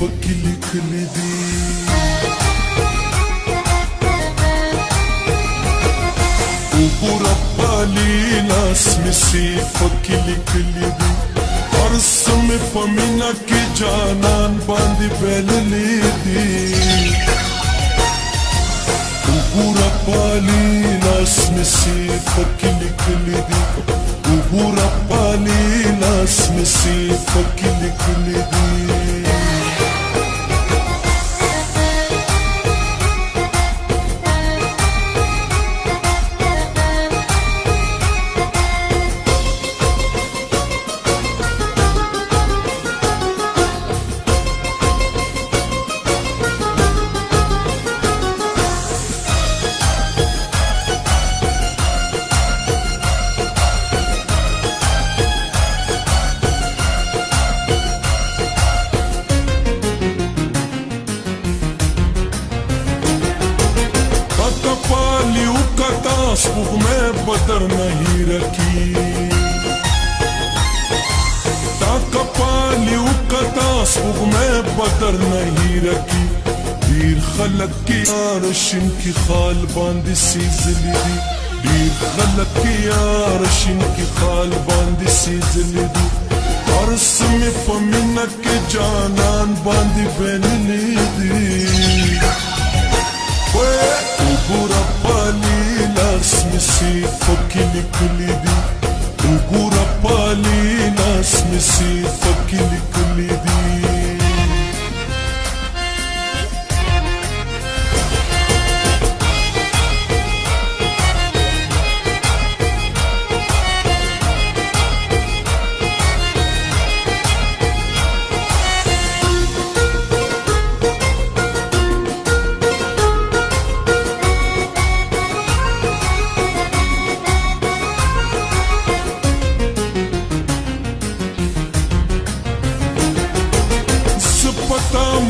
پکې لیکلي دي وګوره پالي لاس مې صفت کې لیکلي دي هر څه مې په مینه کې جانان باندې بللي دي وګوره پالي لاس مې صفت کې لیکلي دي وګوره پالي لاس مې صفت کې لیکلي دي سپوږمۍ بدر نہیں رکھی تا کپالی وکتا سپوږمۍ بدر نہیں رکھی ډیر خلک کې یار شین کی خال باندې سیزلی دي ډیر خلک کې یار شین کی خال باندې سیزلی دي هر څه مې په مینه کې جانان باندې بللي دي وګوره پالي لاس مې صفت کې لیکلي دي وګوره پالي لاس مې صفت کې لیکلي دي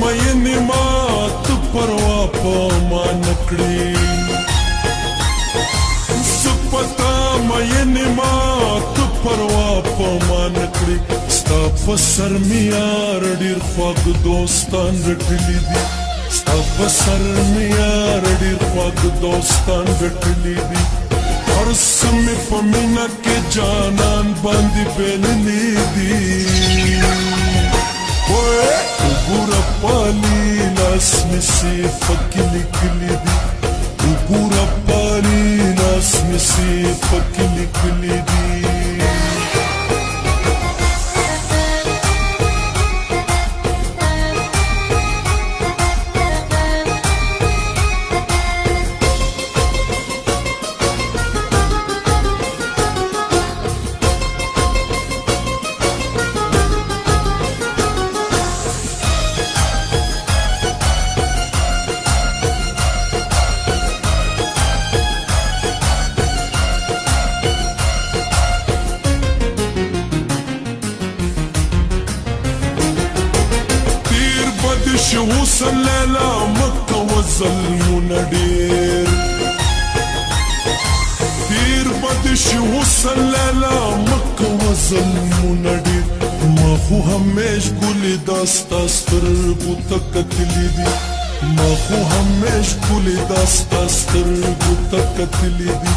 مینې مات پروا په ما نکړې سپتا مینې مات پروا په ما نکړې ستا په سر مې یار ډېر خوږ دوستان رټلي دي ستا په سر مې یار ډېر خوږ دوستان رټلي دي هر څه مې په مینه کې جانان باندې بللي دي وګوره پالي لاس مې صفت کې لیکلي دي وګوره پالي لاس مې صفت کې لیکلي دي حسن لیلا مکه و ظلمونه ډېر ډېر بد شي حسن لیلا مکه و ظلمونه ډېر ما خو همیش ګلې دا ستا سترګو ته کتلي دي ما خو همیش ګلې دا ستا سترګو ته کتلي دي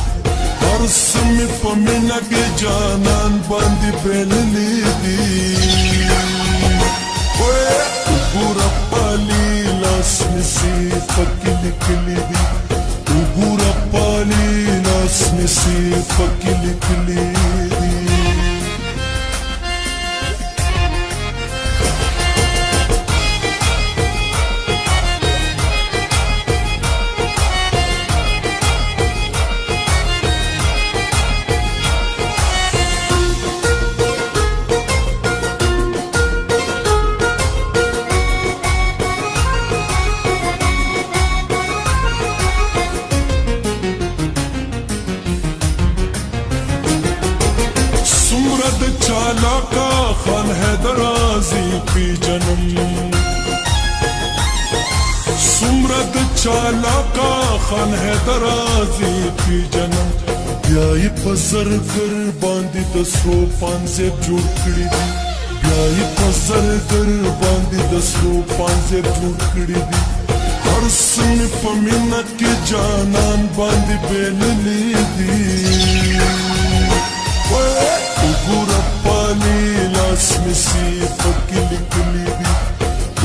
هر څه مې په مینه کې جانان باندې بللي دي وګوره پالي لاس مې صفت کې لیکلي دي وګوره پالي لاس مې صفت کې لیکلي دي چالاکا خان حیدر آزی پی جنم سمرد چالاکا خان حیدر آزی پی جنم بیائی پا زرگر باندی د سرو پانزیب جوړ کړی دی بیا یې په زرګر باندې د سرو پانځه جوړ کړي دي هر څه مې په مینه کې جانان باندې بېللي دي وګوره پالي لاس مې صفت لیکلي دي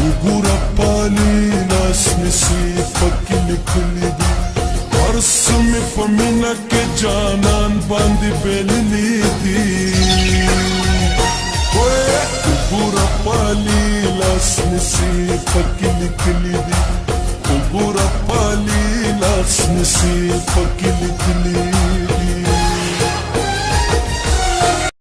وګوره پالي لاس مې صفت لیکلي دي هر څه مې په مینه کې جانان باندې بېللي دي وګوره پالي لاس مې صفت لیکلي دي وګوره پالي لاس مې صفت لیکلي